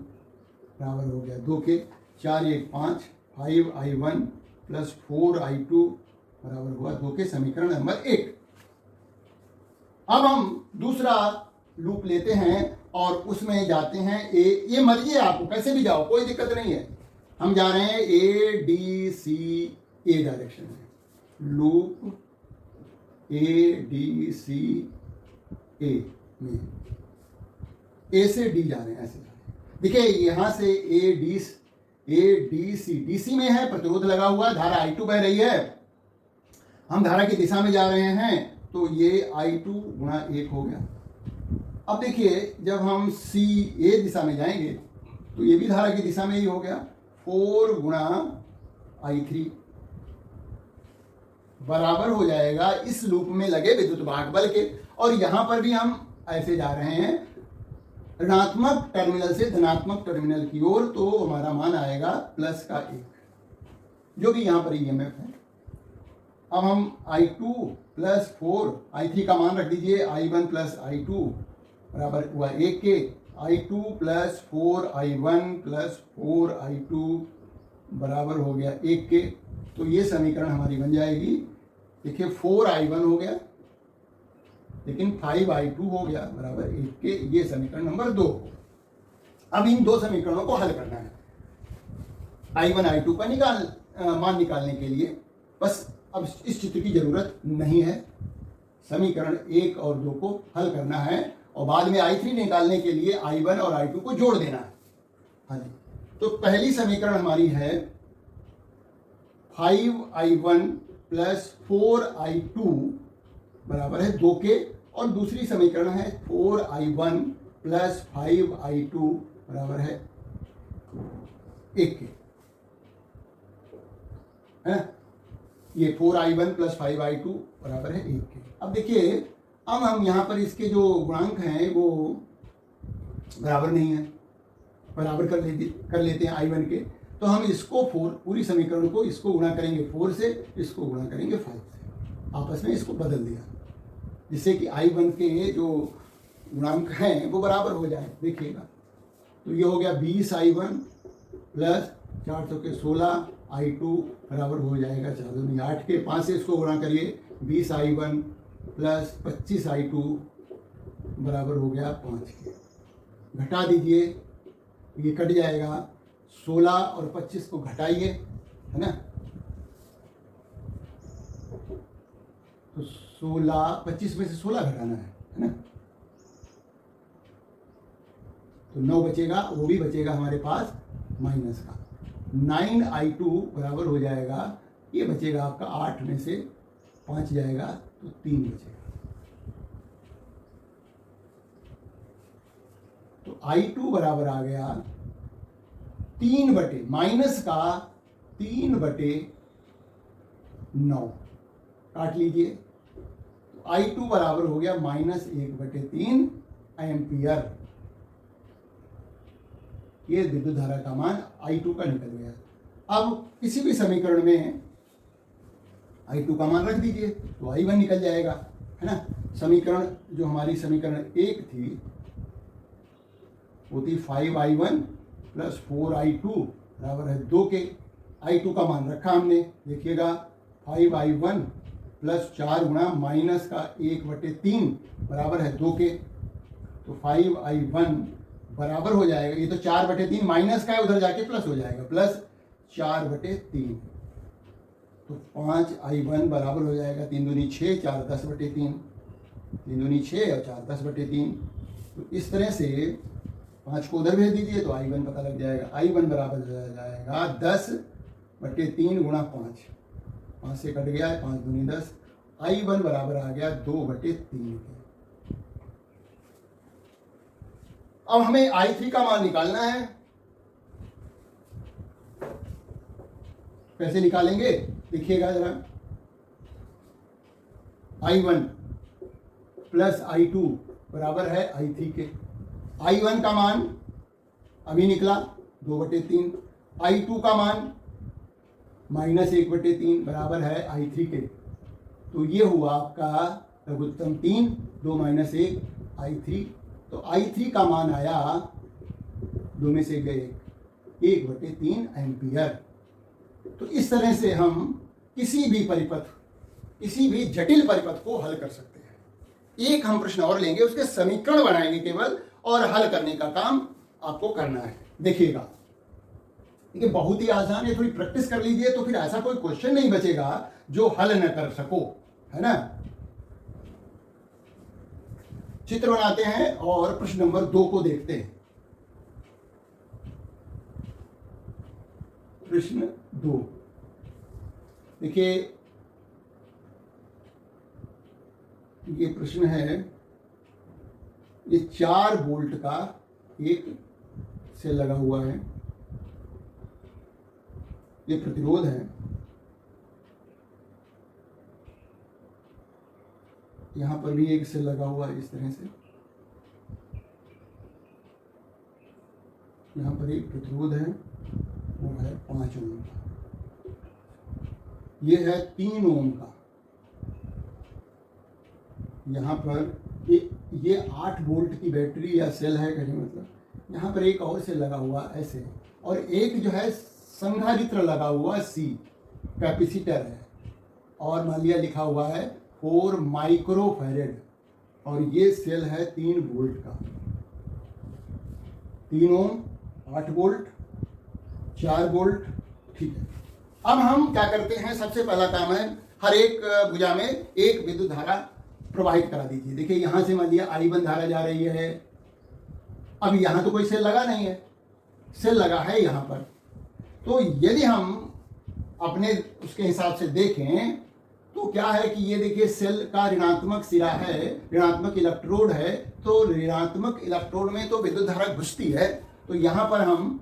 Speaker 1: बराबर हो गया 2 के। 4 1 5, 5I1 प्लस 4I2 बराबर हुआ 2 के, समीकरण नंबर 1। अब हम दूसरा लूप लेते हैं और उसमें जाते हैं ये मर्जी है आपको, कैसे भी जाओ, कोई दिक्कत नहीं है। हम जा रहे हैं ADCA डायरेक्शन में, लूप ADCA में A से D जा रहे हैं, ऐसे जा रहे हैं। देखिए, यहां से ADC में है, प्रतिरोध लगा हुआ, धारा I2 बह रही है, हम धारा की दिशा में जा रहे हैं, तो ये I2 गुणा 1 हो गया। अब देखिए, जब हम CA दिशा में जाएंगे तो ये भी धारा की दिशा में ही हो गया। 4 गुणा I3 बराबर हो जाएगा इस लूप में लगे विद्युत भाग बल के। और यहां पर भी हम ऐसे जा रहे हैं ऋणात्मक टर्मिनल से धनात्मक टर्मिनल की ओर, तो हमारा मान आएगा +1, जो कि यहां पर ईएमएफ है। अब हम I2 + 4 I3 का मान रख दीजिए, I1 + I2 बराबर हुआ 1 के। I2 + 4 I1 + 4 I2 बराबर हो गया 1 के। तो ये समीकरण हमारी बन जाएगी, देखिए 4 I1 हो गया लेकिन 5 I2 हो गया बराबर 1 के। ये समीकरण नंबर 2। अब इन दो समीकरणों को हल करना है I1 I2 का मान निकालने के लिए। बस अब इस चित्र की जरूरत नहीं है, समीकरण 1 और 2 को हल करना है और बाद में I3 निकालने के लिए I1 और I2 को जोड़ देना है। हाँ जी, तो पहली समीकरण हमारी है 5I1 + 4I2 बराबर है 2 के, और दूसरी समीकरण है 4I1 + 5I2 बराबर है 1 के, है। ये 4I1 + 5I2 बराबर है 1 के। अब देखिए, अब हम यहाँ पर इसके जो गुणांक हैं वो बराबर नहीं है, बराबर कर लेते हैं I1 के। तो हम इसको 4, पूरी समीकरण को इसको गुणा करेंगे 4 से, इसको गुणा करेंगे 5 से, आपस में इसको बदल दिया जिससे कि I1 के जो गुणांक हैं वो बराबर हो जाए। देखिएगा, तो ये हो गया 20 I1 + 4 के 16 I2 बराबर हो जाएगा 4 दूनी 8 के। 5 से इसको गुणा करिए, 20 I1 + 25 I2 बराबर हो गया 5 के। घटा दीजिए, ये कट जाएगा, 16 और 25 को घटाइए, है ना। तो 16, 25 में से 16 घटाना है ना। तो 9 बचेगा, वो भी बचेगा हमारे पास माइनस का। 9 I2 बराबर हो जाएगा, ये बचेगा आपका 8 में से 5 जाएगा तो 3 बचेगा। तो I2 बराबर आ गया 3 बटे माइनस का 3/9, काट लीजिए। तो I2 बराबर हो गया -1/3 एम्पियर। ये विद्युत धारा का मान I2 का निकल गया। अब किसी भी समीकरण में I2 का मान रख दीजिए तो I1 निकल जाएगा, है ना। समीकरण जो हमारी समीकरण 1 थी वो थी 5I1 + 4I2 बराबर है 2 के। I2 का मान रखा हमने, देखिएगा 5I1 + 4 गुणा माइनस का 1/3 बराबर है 2 के। तो 5I1 बराबर हो जाएगा, ये तो 4/3 माइनस का है, उधर जाके प्लस हो जाएगा, +4/3। तो 5I1 बराबर हो जाएगा 3 दूनी 6, 4 10/3, 3 दूनी 6 और 4 10/3। तो इस तरह से 5 को उधर भेज दीजिए तो I1 पता लग जाएगा। I1 बराबर हो जाएगा 10/3 गुणा 5, 5 से कट गया है, 5 दूनी 10। I1 बराबर आ गया 2/3 के। अब हमें I3 का मान निकालना है। कैसे निकालेंगे देखिएगा जरा। I1 + I2 बराबर है I3 के। I1 का मान अभी निकला 2/3, I2 का मान -1/3 बराबर है I3 के। तो ये हुआ आपका लघुत्तम 3, 2 - 1 I3। तो I3 का मान आया 2 में से गए 1/3 एम्पियर। तो इस तरह से हम किसी भी परिपथ, किसी भी जटिल परिपथ को हल कर सकते हैं। एक हम प्रश्न और लेंगे, उसके समीकरण बनाएंगे केवल, और हल करने का काम आपको करना है। देखिएगा, देखिए बहुत ही आसान है, थोड़ी प्रैक्टिस कर लीजिए तो फिर ऐसा कोई क्वेश्चन नहीं बचेगा जो हल न कर सको, है ना। चित्र बनाते हैं और प्रश्न नंबर 2 को देखते हैं। प्रश्न 2 देखिए, ये प्रश्न है, ये 4 वोल्ट का एक सेल लगा हुआ है, ये प्रतिरोध है, यहां पर भी एक सेल लगा हुआ है इस तरह से, यहां पर एक प्रतिरोध है, वो है 5 ओम का, ये है 3 ओम का, यहाँ पर ये 8 वोल्ट की बैटरी या सेल है, कहने मतलब यहाँ पर एक और सेल लगा हुआ ऐसे, और एक जो है संधारित्र लगा हुआ सी, कैपेसिटर है, और मान लिया लिखा हुआ है 4 माइक्रोफैरेड, और ये सेल है 3 वोल्ट का, 3 ओम, 8 वोल्ट, 4 वोल्ट। ठीक है, अब हम क्या करते हैं, सबसे पहला काम है हर एक भुजा में एक विद्युत धारा प्रवाहित करा दीजिए। देखिए यहां से मान लिया I1 धारा जा रही है, अब यहां तो कोई सेल लगा नहीं है, सेल लगा है यहां पर, तो यदि हम अपने उसके हिसाब से देखें तो क्या है कि ये देखिए सेल का ऋणात्मक सिरा है, ऋणात्मक इलेक्ट्रोड है, तो ऋणात्मक इलेक्ट्रोड में तो विद्युत धारा घुसती है, तो यहां पर हम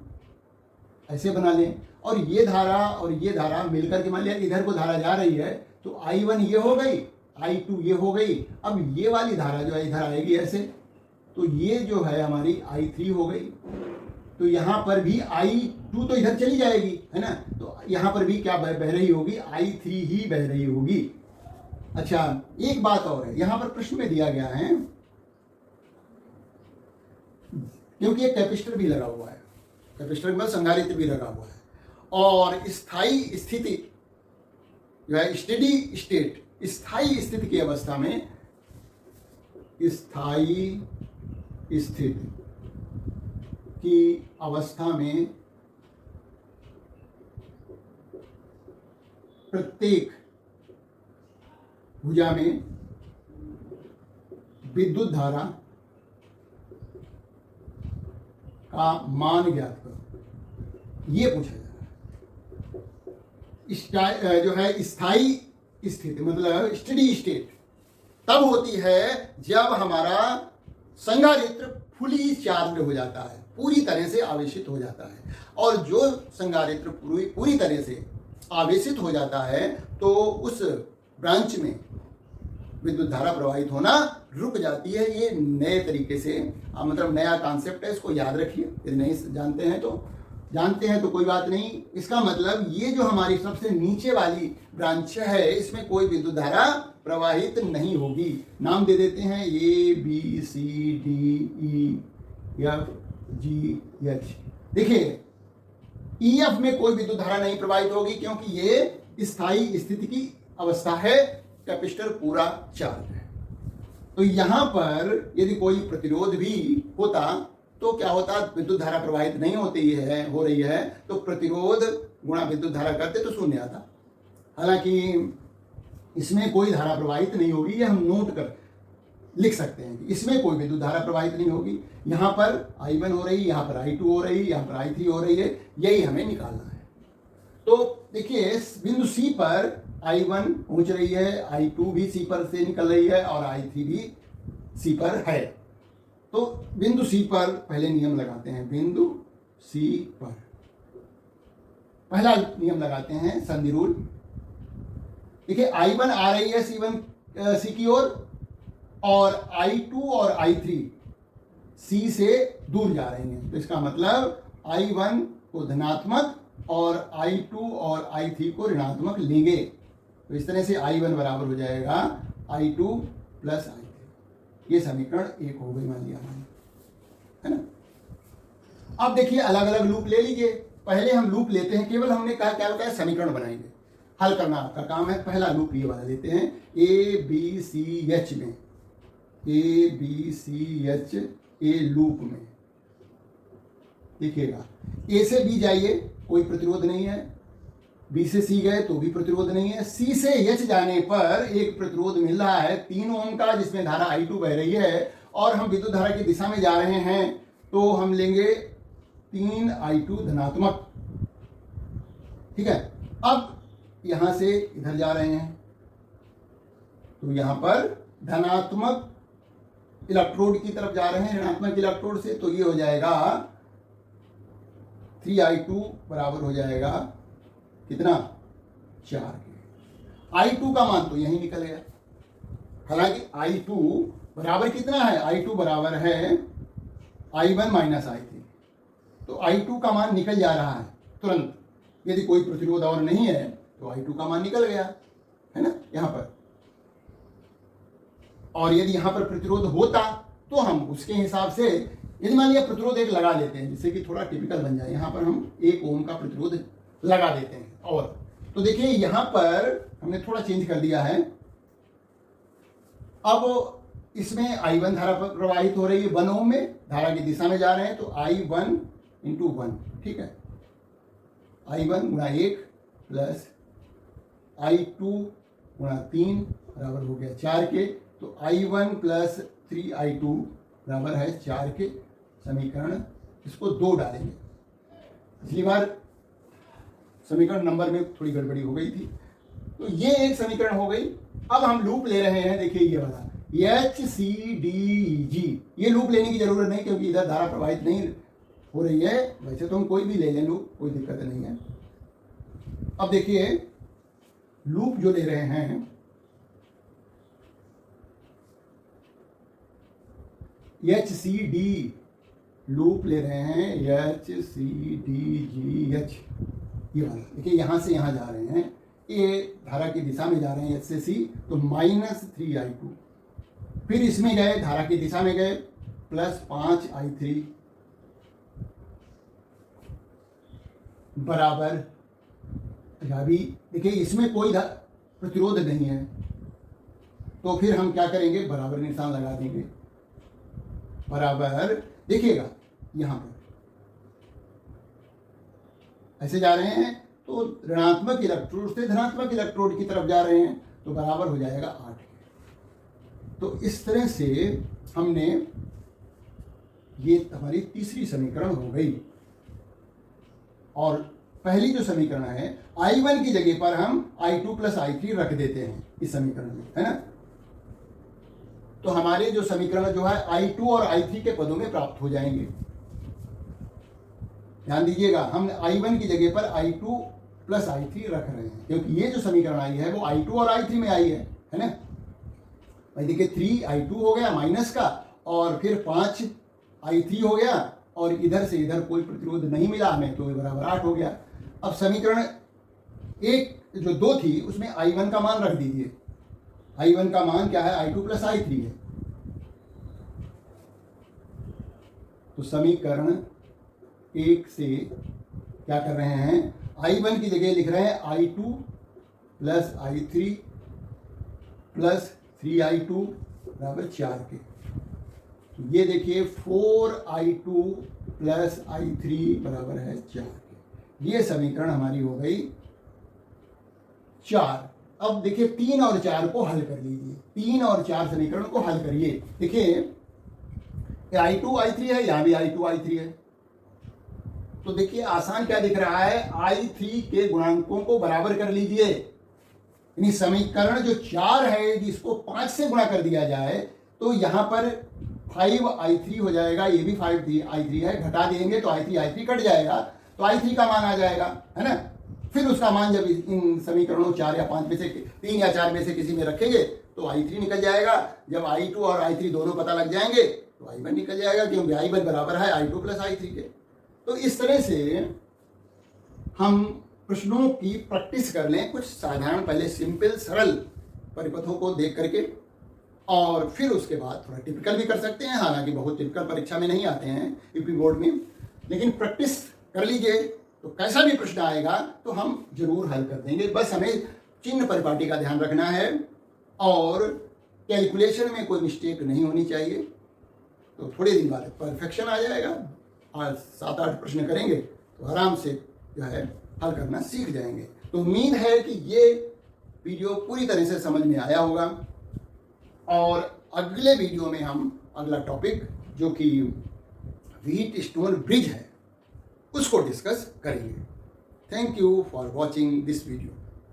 Speaker 1: ऐसे बना लें, और ये धारा मिलकर के मान लिया इधर को धारा जा रही है, तो I1 ये हो गई, I2 ये हो गई, अब ये वाली धारा जो है इधर आएगी ऐसे, तो ये जो है हमारी I3 हो गई, तो यहां पर भी I2 तो इधर चली जाएगी, है ना, तो यहां पर भी क्या बह रही होगी, I3 ही बह रही होगी। अच्छा, एक बात और है, यहां पर प्रश्न में दिया गया है, क्योंकि एक कैपेसिटर भी लगा हुआ है, कैपेसिटर में संधारित्र भी लगा हुआ है, और स्थायी स्थिति जो है स्टेडी स्टेट, स्थायी स्थिति की अवस्था में, स्थायी स्थिति की अवस्था में प्रत्येक भुजा में विद्युत धारा का मान ज्ञात करो, ये पूछा जा रहा है। जो है स्थायी स्थिति मतलब स्टेडी स्टेट तब होती है जब हमारा संधारित्र फुली चार्ज हो जाता है, पूरी तरह से आवेशित हो जाता है, और जो संधारित्र पूरी तरह से आवेशित हो जाता है तो उस ब्रांच में विद्युत धारा प्रवाहित होना रुक जाती है। ये नए तरीके से मतलब नया कॉन्सेप्ट है, इसको याद रखिए, यदि नहीं जानते हैं तो कोई बात नहीं। इसका मतलब ये जो हमारी सबसे नीचे वाली ब्रांच है इसमें कोई विद्युत धारा प्रवाहित नहीं होगी। नाम दे देते हैं ABCDEFGH। देखिए EF में कोई विद्युत धारा नहीं प्रवाहित होगी क्योंकि ये स्थायी स्थिति की अवस्था है, कैपेसिटर पूरा चार्ज है। तो यहां पर यदि कोई प्रतिरोध भी होता तो क्या होता, विद्युत धारा प्रवाहित नहीं हो रही है तो प्रतिरोध गुणा विद्युत धारा करते तो शून्य आता। हालांकि इसमें कोई धारा प्रवाहित नहीं होगी, ये हम नोट कर लिख सकते हैं कि इसमें कोई विद्युत धारा प्रवाहित नहीं होगी। यहाँ पर I1 हो रही, यहाँ पर I2 हो रही, यहाँ पर I3 हो रही है, यही हमें निकालना है। तो देखिए बिंदु C पर I1 पहुंच रही है, I2 भी C पर से निकल रही है और I3 भी C पर है। तो बिंदु C पर पहले नियम लगाते हैं। बिंदु C पर पहला नियम लगाते हैं संधि रूल। देखिए I1 आ रही है C की ओर और I2 और I3 C से दूर जा रही हैं, तो इसका मतलब I1 को धनात्मक और I2 और I3 को ऋणात्मक लेंगे। तो इस तरह से I1 बराबर हो जाएगा I2 प्लस I3। ये समीकरण 1 हो गई मान लिया हमारी, है ना। अब देखिए अलग अलग लूप ले लीजिए। पहले हम लूप लेते हैं, केवल हमने कहा क्या होता है समीकरण बनाएंगे, हल करना आपका काम है। पहला लूप ये वाला लेते हैं ABCH में, ABCH ए लूप में। देखिएगा A से B जाइए कोई प्रतिरोध नहीं है, B से C गए तो भी प्रतिरोध नहीं है, C से H जाने पर एक प्रतिरोध मिल रहा है 3 ओम का जिसमें धारा I2 बह रही है और हम विद्युत धारा की दिशा में जा रहे हैं तो हम लेंगे 3 I2 धनात्मक। ठीक है, अब यहां से इधर जा रहे हैं तो यहां पर धनात्मक इलेक्ट्रोड की तरफ जा रहे हैं ऋणात्मक इलेक्ट्रोड से, तो ये हो जाएगा 3i2 बराबर हो जाएगा कितना, 4 के। i2 का मान तो यही निकल गया। हालांकि i2 बराबर कितना है, i2 बराबर है i1 माइनस i3। तो i2 का मान निकल जा रहा है तुरंत। यदि कोई प्रतिरोध और नहीं है तो i2 का मान निकल गया, है ना, यहाँ पर। और यदि यहाँ पर प्रतिरोध होता तो हम उसके हिसाब से, यदि मान लिया प्रतिरोध एक लगा लेते हैं, जिससे कि थोड़ा टिपिकल बन जाए, यहाँ पर हम 1 ओम का प्रतिरोध लगा देते हैं। और तो देखिए यहाँ पर हमने थोड़ा चेंज कर दिया है। अब इसमें I1 धारा प्रवाहित हो रही है 1 ओम में, धारा की दिशा में जा रहे हैं, तो I1 इंटू 1, ठीक है, I1 गुणा 1 प्लस I2 गुणा 3 बराबर हो गया 4 के। तो I1 प्लस 3I2 बराबर है 4 के। समीकरण इसको 2 डालेंगे। पिछली बार समीकरण नंबर में थोड़ी गड़बड़ी हो गई थी, तो ये एक समीकरण हो गई। अब हम लूप ले रहे हैं, देखिए ये वाला HCDG। ये लूप लेने की जरूरत नहीं क्योंकि इधर धारा प्रवाहित नहीं हो रही है। वैसे तो हम कोई भी ले लें लूप, कोई दिक्कत नहीं है। अब देखिए लूप जो ले रहे हैं, HCD लूप ले रहे हैं, HCDGH, ये वाला। देखिए यहां से यहां जा रहे हैं, ये धारा की दिशा में जा रहे हैं, H से C, तो -3I2। फिर इसमें गए, धारा की दिशा में गए, +5I3 बराबर, अभी देखिए इसमें कोई प्रतिरोध नहीं है, तो फिर हम क्या करेंगे, बराबर निशान लगा देंगे। बराबर, देखिएगा यहां पर ऐसे जा रहे हैं, तो ऋणात्मक इलेक्ट्रोड से धनात्मक इलेक्ट्रोड की तरफ जा रहे हैं, तो बराबर हो जाएगा 8 के। तो इस तरह से हमने, ये हमारी तीसरी समीकरण हो गई। और पहली जो समीकरण है, I1 की जगह पर हम I2 प्लस I3 रख देते हैं इस समीकरण में, है ना। तो हमारे जो समीकरण जो है I2 और I3 के पदों में प्राप्त हो जाएंगे। ध्यान दीजिएगा, हम I1 की जगह पर I2 प्लस I3 रख रहे हैं, क्योंकि ये जो समीकरण आई है वो I2 और I3 में आई है ना। भाई देखिए 3I2 हो गया माइनस का, और फिर 5I3 हो गया, और इधर से इधर कोई प्रतिरोध नहीं मिला हमें, तो ये बराबर 8 हो गया। अब समीकरण एक जो 2 थी, उसमें I1 का मान रख दीजिए। I1 का मान क्या है, I2 प्लस I3 है। तो समीकरण 1 से क्या कर रहे हैं, I1 की जगह लिख रहे हैं I2 plus I3 plus 3I2 बराबर 4 के। तो ये देखिए 4I2 प्लस I3 बराबर है 4 के। ये समीकरण हमारी हो गई 4। अब देखिए 3 और 4 को हल कर लीजिए। 3 और 4 समीकरण को हल करिए। देखिए I2 I3 है, यहां भी I2 I3 है। तो देखिए आसान क्या दिख रहा है, I3 के गुणांकों को बराबर कर लीजिए। यानी समीकरण जो 4 है, यदि इसको 5 से गुणा कर दिया जाए तो यहां पर 5I3 हो जाएगा। ये भी 5I3 है, घटा देंगे तो I3 कट जाएगा, तो I3 का मान आ जाएगा, है ना। फिर उसका मान जब इन समीकरणों 4 या 5 में से, 3 या 4 में से किसी में रखेंगे तो I3 निकल जाएगा। जब I2 और I3 दोनों पता लग जाएंगे तो I1 निकल जाएगा, क्योंकि I1 बराबर है I2 प्लस I3 के। तो इस तरह से हम प्रश्नों की प्रैक्टिस कर लें, कुछ साधारण, पहले सिंपल सरल परिपथों को देख करके, और फिर उसके बाद थोड़ा टिपिकल भी कर सकते हैं। हालांकि बहुत टिपिकल परीक्षा में नहीं आते हैं यूपी बोर्ड में, लेकिन प्रैक्टिस कर लीजिए तो कैसा भी प्रश्न आएगा तो हम जरूर हल कर देंगे। बस हमें चिन्ह परिपाटी का ध्यान रखना है और कैलकुलेशन में कोई मिस्टेक नहीं होनी चाहिए, तो थोड़े दिन बाद परफेक्शन आ जाएगा। आज 7-8 प्रश्न करेंगे तो आराम से जो है हल करना सीख जाएंगे। तो उम्मीद है कि ये वीडियो पूरी तरह से समझ में आया होगा, और अगले वीडियो में हम अगला टॉपिक जो कि व्हीट स्टोन ब्रिज है उसको डिस्कस करेंगे। Thank you for watching this video.